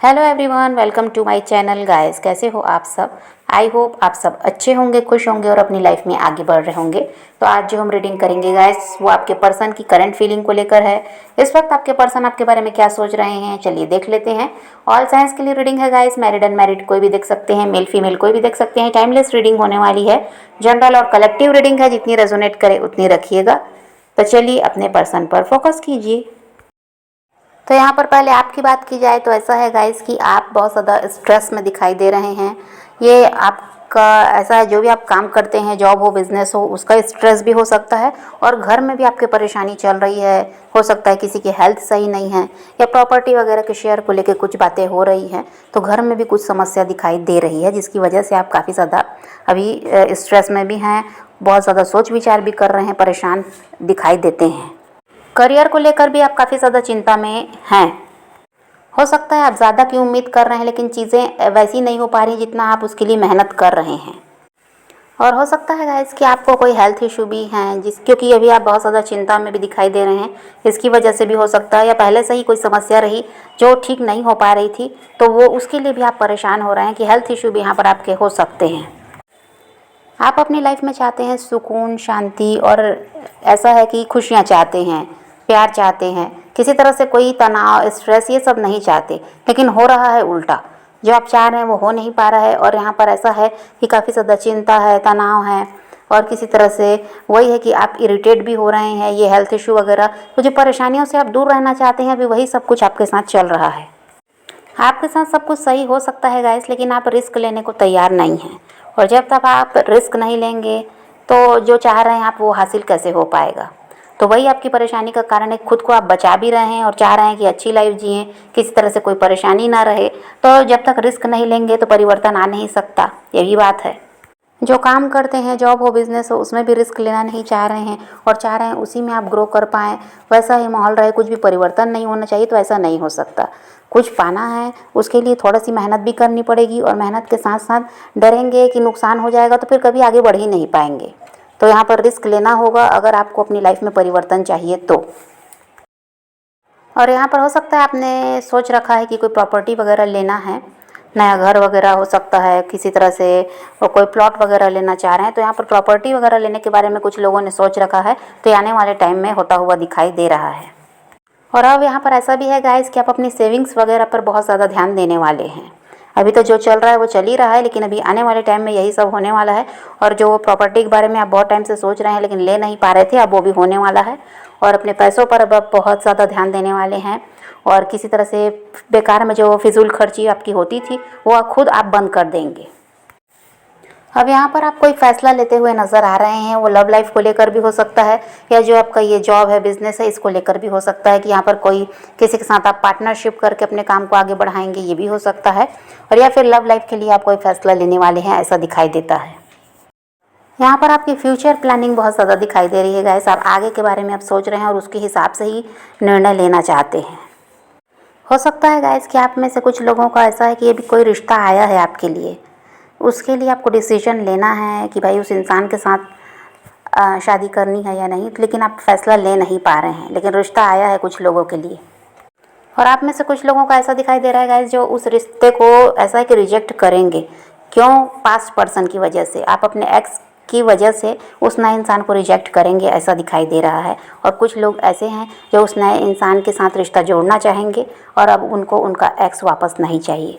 Hello everyone, welcome to my channel guys. कैसे हो आप सब? आई होप आप सब अच्छे होंगे, खुश होंगे और अपनी लाइफ में आगे बढ़ रहे होंगे। तो आज जो हम रीडिंग करेंगे गाइस, वो आपके पर्सन की करंट फीलिंग को लेकर है। इस वक्त आपके पर्सन आपके बारे में क्या सोच रहे हैं, चलिए देख लेते हैं। ऑल साइंस के लिए रीडिंग है गाइस, मैरिड अनमैरिड कोई भी देख सकते हैं, मेल फीमेल कोई भी देख सकते हैं। टाइमलेस रीडिंग होने वाली है, जनरल और कलेक्टिव रीडिंग है, जितनी रेजोनेट करे उतनी रखिएगा। तो चलिए अपने पर्सन पर फोकस कीजिए। तो यहाँ पर पहले आपकी बात की जाए तो ऐसा है गाइस कि आप बहुत ज़्यादा स्ट्रेस में दिखाई दे रहे हैं। ये आपका ऐसा है, जो भी आप काम करते हैं, जॉब हो बिजनेस हो, उसका स्ट्रेस भी हो सकता है। और घर में भी आपके परेशानी चल रही है। हो सकता है किसी की हेल्थ सही नहीं है, या प्रॉपर्टी वगैरह के शेयर को लेकर कुछ बातें हो रही हैं। तो घर में भी कुछ समस्या दिखाई दे रही है, जिसकी वजह से आप काफ़ी ज़्यादा अभी स्ट्रेस में भी हैं। बहुत ज़्यादा सोच विचार भी कर रहे हैं, परेशान दिखाई देते हैं। करियर को लेकर भी आप काफ़ी ज़्यादा चिंता में हैं। हो सकता है आप ज़्यादा की उम्मीद कर रहे हैं, लेकिन चीज़ें वैसी नहीं हो पा रही जितना आप उसके लिए मेहनत कर रहे हैं। और हो सकता है गाइस कि आपको कोई हेल्थ इशू भी हैं, क्योंकि अभी आप बहुत ज़्यादा चिंता में भी दिखाई दे रहे हैं। इसकी वजह से भी हो सकता है, या पहले से ही कोई समस्या रही जो ठीक नहीं हो पा रही थी, तो वो उसके लिए भी आप परेशान हो रहे हैं कि हेल्थ इशू भी यहाँ पर आपके हो सकते हैं। आप अपनी लाइफ में चाहते हैं सुकून, शांति, और ऐसा है कि खुशियाँ चाहते हैं, प्यार चाहते हैं। किसी तरह से कोई तनाव, स्ट्रेस ये सब नहीं चाहते, लेकिन हो रहा है उल्टा। जो आप चाह रहे हैं वो हो नहीं पा रहा है। और यहाँ पर ऐसा है कि काफ़ी ज़्यादा चिंता है, तनाव है, और किसी तरह से वही है कि आप इरिटेट भी हो रहे हैं। ये हेल्थ इशू वगैरह, तो जो परेशानियों से आप दूर रहना चाहते हैं, अभी वही सब कुछ आपके साथ चल रहा है। आपके साथ सब कुछ सही हो सकता है गाइस, लेकिन आप रिस्क लेने को तैयार नहीं हैं। और जब तक आप रिस्क नहीं लेंगे, तो जो चाह रहे हैं आप वो हासिल कैसे हो पाएगा? तो वही आपकी परेशानी का कारण है। खुद को आप बचा भी रहे हैं और चाह रहे हैं कि अच्छी लाइफ जिएं, किसी तरह से कोई परेशानी ना रहे। तो जब तक रिस्क नहीं लेंगे तो परिवर्तन आ नहीं सकता, यही बात है। जो काम करते हैं, जॉब हो बिजनेस हो, उसमें भी रिस्क लेना नहीं चाह रहे हैं, और चाह रहे हैं उसी में आप ग्रो कर पाएँ, वैसा ही माहौल रहे, कुछ भी परिवर्तन नहीं होना चाहिए। तो ऐसा नहीं हो सकता। कुछ पाना है उसके लिए थोड़ा सी मेहनत भी करनी पड़ेगी, और मेहनत के साथ साथ डरेंगे कि नुकसान हो जाएगा तो फिर कभी आगे बढ़ ही नहीं पाएंगे। तो यहाँ पर रिस्क लेना होगा अगर आपको अपनी लाइफ में परिवर्तन चाहिए तो। और यहाँ पर हो सकता है आपने सोच रखा है कि कोई प्रॉपर्टी वगैरह लेना है, नया घर वगैरह हो सकता है किसी तरह से, और कोई प्लॉट वगैरह लेना चाह रहे हैं। तो यहाँ पर प्रॉपर्टी वगैरह लेने के बारे में कुछ लोगों ने सोच रखा है, तो आने वाले टाइम में होता हुआ दिखाई दे रहा है। और अब यहाँ पर ऐसा भी है गाइस कि आप अपनी सेविंग्स वगैरह पर बहुत ज़्यादा ध्यान देने वाले हैं। अभी तो जो चल रहा है वो चल ही रहा है, लेकिन अभी आने वाले टाइम में यही सब होने वाला है। और जो प्रॉपर्टी के बारे में आप बहुत टाइम से सोच रहे हैं लेकिन ले नहीं पा रहे थे, अब वो भी होने वाला है। और अपने पैसों पर अब आप बहुत ज़्यादा ध्यान देने वाले हैं, और किसी तरह से बेकार में जो फिजूल खर्ची आपकी होती थी वो खुद आप बंद कर देंगे। अब यहाँ पर आप कोई फैसला लेते हुए नज़र आ रहे हैं, वो लव लाइफ को लेकर भी हो सकता है, या जो आपका ये जॉब है, बिजनेस है, इसको लेकर भी हो सकता है कि यहाँ पर कोई किसी के साथ आप पार्टनरशिप करके अपने काम को आगे बढ़ाएंगे, ये भी हो सकता है। और या फिर लव लाइफ के लिए आप कोई फैसला लेने वाले हैं, ऐसा दिखाई देता है। यहाँ पर आपकी फ्यूचर प्लानिंग बहुत ज़्यादा दिखाई दे रही है गाइस। आप आगे के बारे में आप सोच रहे हैं और उसके हिसाब से ही निर्णय लेना चाहते हैं। हो सकता है गाइस कि आप में से कुछ लोगों का ऐसा है कि ये भी कोई रिश्ता आया है आपके लिए, उसके लिए आपको डिसीजन लेना है कि भाई उस इंसान के साथ शादी करनी है या नहीं, लेकिन आप फैसला ले नहीं पा रहे हैं। लेकिन रिश्ता आया है कुछ लोगों के लिए। और आप में से कुछ लोगों का ऐसा दिखाई दे रहा है गाइस, जो उस रिश्ते को ऐसा है कि रिजेक्ट करेंगे। क्यों? पास्ट पर्सन की वजह से, आप अपने एक्स की वजह से उस नए इंसान को रिजेक्ट करेंगे, ऐसा दिखाई दे रहा है। और कुछ लोग ऐसे हैं जो उस नए इंसान के साथ रिश्ता जोड़ना चाहेंगे, और अब उनको उनका एक्स वापस नहीं चाहिए।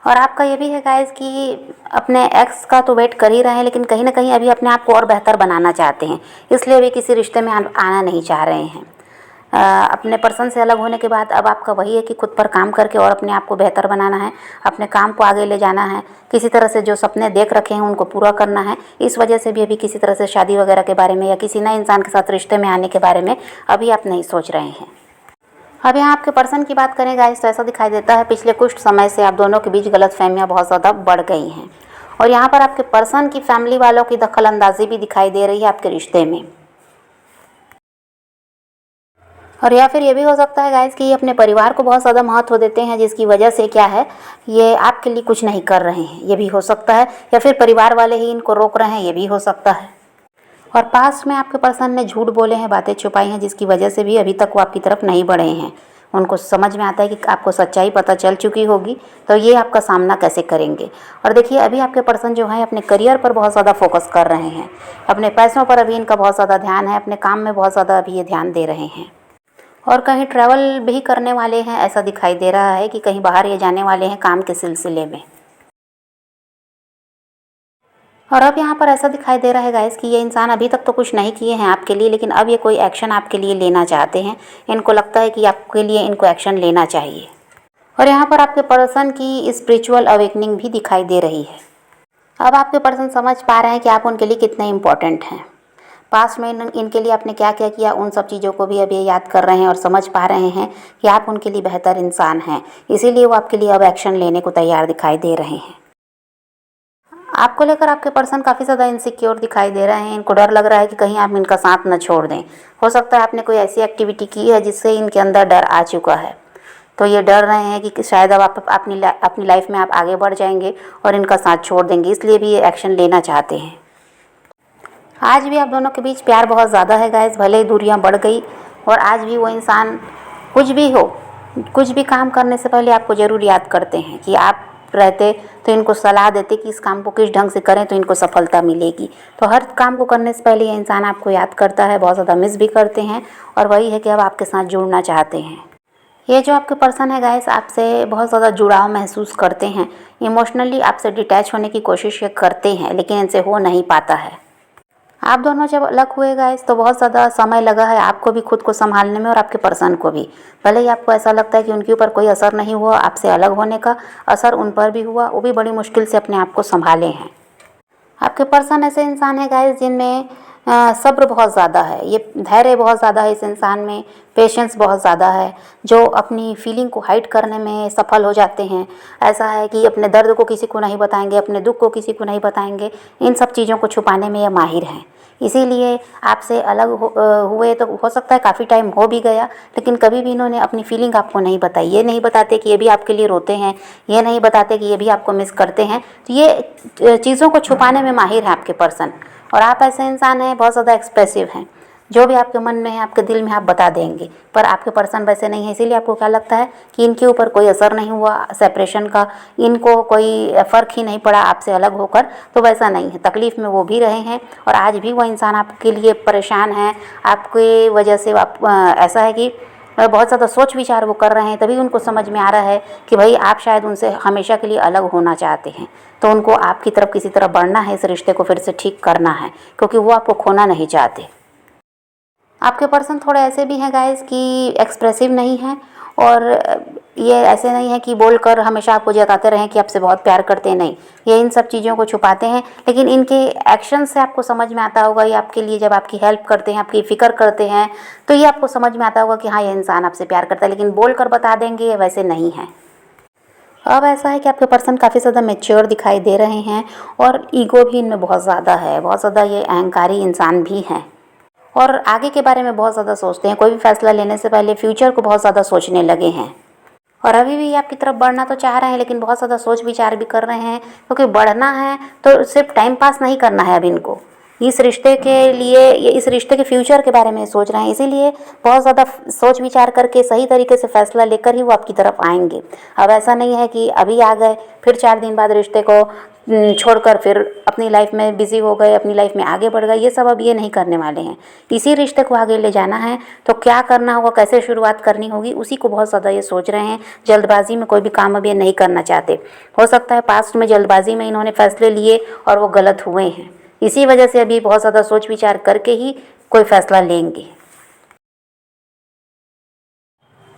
और आपका ये भी है गाइस कि अपने एक्स का तो वेट कर ही रहे हैं, लेकिन कहीं ना कहीं अभी अपने आप को और बेहतर बनाना चाहते हैं, इसलिए अभी किसी रिश्ते में आना नहीं चाह रहे हैं। अपने पर्सन से अलग होने के बाद अब आपका वही है कि खुद पर काम करके और अपने आप को बेहतर बनाना है, अपने काम को आगे ले जाना है, किसी तरह से जो सपने देख रखे हैं उनको पूरा करना है। इस वजह से भी अभी किसी तरह से शादी वगैरह के बारे में या किसी नए इंसान के साथ रिश्ते में आने के बारे में अभी आप नहीं सोच रहे हैं। अब यहाँ आपके पर्सन की बात करें गाइस, तो ऐसा दिखाई देता है पिछले कुछ समय से आप दोनों के बीच गलतफहमियां बहुत ज़्यादा बढ़ गई हैं। और यहाँ पर आपके पर्सन की फैमिली वालों की दखल अंदाजी भी दिखाई दे रही है आपके रिश्ते में। और या फिर ये भी हो सकता है गाइस कि ये अपने परिवार को बहुत ज़्यादा महत्व देते हैं, जिसकी वजह से क्या है, ये आपके लिए कुछ नहीं कर रहे हैं, ये भी हो सकता है। या फिर परिवार वाले ही इनको रोक रहे हैं, ये भी हो सकता है। और पास्ट में आपके पर्सन ने झूठ बोले हैं, बातें छुपाई हैं, जिसकी वजह से भी अभी तक वो आपकी तरफ नहीं बढ़े हैं। उनको समझ में आता है कि आपको सच्चाई पता चल चुकी होगी, तो ये आपका सामना कैसे करेंगे। और देखिए अभी आपके पर्सन जो है अपने करियर पर बहुत ज़्यादा फोकस कर रहे हैं, अपने पैसों पर अभी इनका बहुत ज़्यादा ध्यान है, अपने काम में बहुत ज़्यादा अभी ये ध्यान दे रहे हैं। और कहीं ट्रैवल भी करने वाले हैं, ऐसा दिखाई दे रहा है कि कहीं बाहर ये जाने वाले हैं काम के सिलसिले में। और अब यहाँ पर ऐसा दिखाई दे रहा है गाइस कि ये इंसान अभी तक तो कुछ नहीं किए हैं आपके लिए, लेकिन अब ये कोई एक्शन आपके लिए लेना चाहते हैं। इनको लगता है कि आपके लिए इनको एक्शन लेना चाहिए। और यहाँ पर आपके पर्सन की स्पिरिचुअल अवेकनिंग भी दिखाई दे रही है। अब आपके पर्सन समझ पा रहे हैं कि आप उनके लिए कितने इम्पोर्टेंट हैं। पास्ट में इनके लिए आपने क्या क्या किया, उन सब चीज़ों को भी अब ये याद कर रहे हैं और समझ पा रहे हैं कि आप उनके लिए बेहतर इंसान हैं। इसीलिए वो आपके लिए अब एक्शन लेने को तैयार दिखाई दे रहे हैं। आपको लेकर आपके पर्सन काफ़ी ज़्यादा इनसिक्योर दिखाई दे रहे हैं। इनको डर लग रहा है कि कहीं आप इनका साथ न छोड़ दें। हो सकता है आपने कोई ऐसी एक्टिविटी की है जिससे इनके अंदर डर आ चुका है, तो ये डर रहे हैं कि शायद अब आप अपनी लाइफ में आप आगे बढ़ जाएंगे और इनका साथ छोड़ देंगे, इसलिए भी ये एक्शन लेना चाहते हैं। आज भी आप दोनों के बीच प्यार बहुत ज़्यादा है गाइस, भले ही दूरियां बढ़ गई। और आज भी वो इंसान कुछ भी हो, कुछ भी काम करने से पहले आपको ज़रूर याद करते हैं कि आप रहते तो इनको सलाह देते कि इस काम को किस ढंग से करें तो इनको सफलता मिलेगी। तो हर काम को करने से पहले ये इंसान आपको याद करता है, बहुत ज़्यादा मिस भी करते हैं, और वही है कि अब आपके साथ जुड़ना चाहते हैं। ये जो आपके पर्सन है गाइस आपसे बहुत ज़्यादा जुड़ाव महसूस करते हैं, इमोशनली आपसे डिटैच होने की कोशिश ये करते हैं, लेकिन इनसे हो नहीं पाता है। आप दोनों जब अलग हुए गाइस तो बहुत ज़्यादा समय लगा है आपको भी खुद को संभालने में और आपके पर्सन को भी। भले ही आपको ऐसा लगता है कि उनके ऊपर कोई असर नहीं हुआ, आपसे अलग होने का असर उन पर भी हुआ, वो भी बड़ी मुश्किल से अपने आप को संभाले हैं। आपके पर्सन ऐसे इंसान है गाइस जिनमें सब्र बहुत ज़्यादा है, ये धैर्य बहुत ज़्यादा है इस इंसान में, पेशेंस बहुत ज़्यादा है, जो अपनी फीलिंग को हाइड करने में सफल हो जाते हैं। ऐसा है कि अपने दर्द को किसी को नहीं बताएंगे, अपने दुख को किसी को नहीं बताएंगे, इन सब चीज़ों को छुपाने में ये माहिर हैं। इसीलिए आपसे अलग हुए तो हो सकता है काफ़ी टाइम हो भी गया, लेकिन कभी भी इन्होंने अपनी फीलिंग आपको नहीं बताई। ये नहीं बताते कि ये भी आपके लिए रोते हैं, ये नहीं बताते कि ये भी आपको मिस करते हैं। तो ये चीज़ों को छुपाने में माहिर है आपके पर्सन। और आप ऐसे इंसान हैं बहुत ज़्यादा एक्सप्रेसिव हैं, जो भी आपके मन में है, आपके दिल में आप बता देंगे। पर आपके पर्सन वैसे नहीं है, इसीलिए आपको क्या लगता है कि इनके ऊपर कोई असर नहीं हुआ सेपरेशन का, इनको कोई फ़र्क ही नहीं पड़ा आपसे अलग होकर। तो वैसा नहीं है, तकलीफ़ में वो भी रहे हैं और आज भी वो इंसान आपके लिए परेशान है। आपकी वजह से ऐसा है कि बहुत ज़्यादा सोच विचार वो कर रहे हैं, तभी उनको समझ में आ रहा है कि भाई आप शायद उनसे हमेशा के लिए अलग होना चाहते हैं। तो उनको आपकी तरफ किसी तरह बढ़ना है, इस रिश्ते को फिर से ठीक करना है, क्योंकि वो आपको खोना नहीं चाहते। आपके पर्सन थोड़े ऐसे भी हैं गाइस कि एक्सप्रेसिव नहीं हैं, और ये ऐसे नहीं है कि बोलकर हमेशा आपको जताते रहें कि आपसे बहुत प्यार करते हैं, नहीं, ये इन सब चीज़ों को छुपाते हैं। लेकिन इनके एक्शन से आपको समझ में आता होगा, ये आपके लिए जब आपकी हेल्प करते हैं, आपकी फ़िक्र करते हैं, तो ये आपको समझ में आता होगा कि हाँ ये इंसान आपसे प्यार करता है। लेकिन बोल कर बता देंगे ये वैसे नहीं है। अब ऐसा है कि आपके पर्सन काफ़ी ज़्यादा मैच्योर दिखाई दे रहे हैं, और ईगो भी इनमें बहुत ज़्यादा है, बहुत ज़्यादा ये अहंकारी इंसान भी हैं, और आगे के बारे में बहुत ज़्यादा सोचते हैं। कोई भी फैसला लेने से पहले फ्यूचर को बहुत ज़्यादा सोचने लगे हैं। और अभी भी आपकी तरफ बढ़ना तो चाह रहे हैं, लेकिन बहुत ज़्यादा सोच विचार भी कर रहे हैं, क्योंकि बढ़ना है तो सिर्फ टाइम पास नहीं करना है। अब इनको इस रिश्ते के लिए, ये इस रिश्ते के फ्यूचर के बारे में सोच रहे हैं, इसीलिए बहुत ज़्यादा सोच विचार करके सही तरीके से फैसला लेकर ही वो आपकी तरफ आएंगे। अब ऐसा नहीं है कि अभी आ गए फिर 4 दिन बाद रिश्ते को छोड़कर फिर अपनी लाइफ में बिज़ी हो गए, अपनी लाइफ में आगे बढ़ गए। ये सब अब ये नहीं करने वाले हैं। इसी रिश्ते को आगे ले जाना है तो क्या करना होगा, कैसे शुरुआत करनी होगी, उसी को बहुत ज़्यादा ये सोच रहे हैं। जल्दबाजी में कोई भी काम अब ये नहीं करना चाहते। हो सकता है पास्ट में जल्दबाजी में इन्होंने फैसले लिए और वो गलत हुए हैं, इसी वजह से अभी बहुत ज़्यादा सोच विचार करके ही कोई फैसला लेंगे।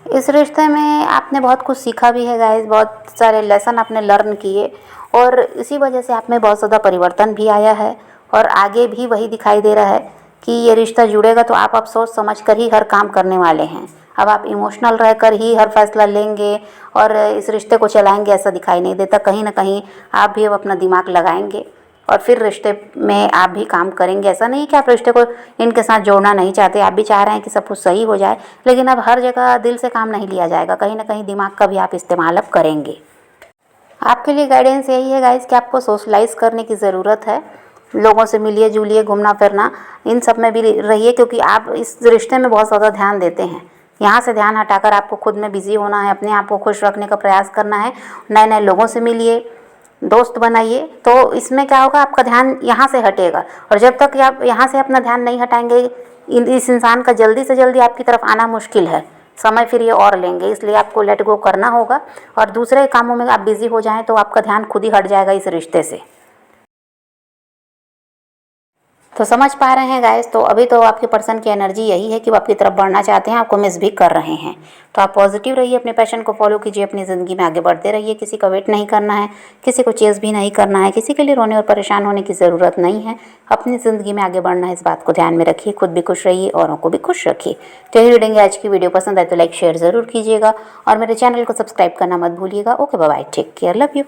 इस रिश्ते में आपने बहुत कुछ सीखा भी है गाइस, बहुत सारे लेसन आपने लर्न किए, और इसी वजह से आप में बहुत ज़्यादा परिवर्तन भी आया है। और आगे भी वही दिखाई दे रहा है कि ये रिश्ता जुड़ेगा तो आप सोच समझ कर ही हर काम करने वाले हैं। अब आप इमोशनल रहकर ही हर फैसला लेंगे और इस रिश्ते को चलाएंगे, ऐसा दिखाई नहीं देता। कहीं ना कहीं आप भी अब अपना दिमाग लगाएंगे और फिर रिश्ते में आप भी काम करेंगे। ऐसा नहीं कि आप रिश्ते को इनके साथ जोड़ना नहीं चाहते, आप भी चाह रहे हैं कि सब कुछ सही हो जाए, लेकिन अब हर जगह दिल से काम नहीं लिया जाएगा, कहीं ना कहीं दिमाग का भी आप इस्तेमाल अब करेंगे। आपके लिए गाइडेंस यही है गाइस कि आपको सोशलाइज करने की ज़रूरत है। लोगों से मिलिए जुलिए, घूमना फिरना, इन सब में भी रहिए, क्योंकि आप इस रिश्ते में बहुत ज़्यादा ध्यान देते हैं। यहाँ से ध्यान हटाकर आपको खुद में बिजी होना है, अपने आप को खुश रखने का प्रयास करना है। नए नए लोगों से मिलिए, दोस्त बनाइए, तो इसमें क्या होगा, आपका ध्यान यहाँ से हटेगा। और जब तक आप यहाँ से अपना ध्यान नहीं हटाएंगे, इस इंसान का जल्दी से जल्दी आपकी तरफ आना मुश्किल है। समय फिर ये और लेंगे, इसलिए आपको लेट गो करना होगा। और दूसरे कामों में आप बिजी हो जाएं तो आपका ध्यान खुद ही हट जाएगा इस रिश्ते से। तो समझ पा रहे हैं गाइस, तो अभी तो आपके पर्सन की एनर्जी यही है कि वो आपकी तरफ बढ़ना चाहते हैं, आपको मिस भी कर रहे हैं। तो आप पॉजिटिव रहिए, अपने पैशन को फॉलो कीजिए, अपनी ज़िंदगी में आगे बढ़ते रहिए। किसी का वेट नहीं करना है, किसी को चेज़ भी नहीं करना है, किसी के लिए रोने और परेशान होने की ज़रूरत नहीं है। अपनी ज़िंदगी में आगे बढ़ना है, इस बात को ध्यान में रखिए। खुद भी खुश रहिए, औरों को भी खुश रखिए। तो यही रीडिंग आज की वीडियो पसंद आए तो लाइक शेयर ज़रूर कीजिएगा और मेरे चैनल को सब्सक्राइब करना मत भूलिएगा। Okay bye, take care, love you.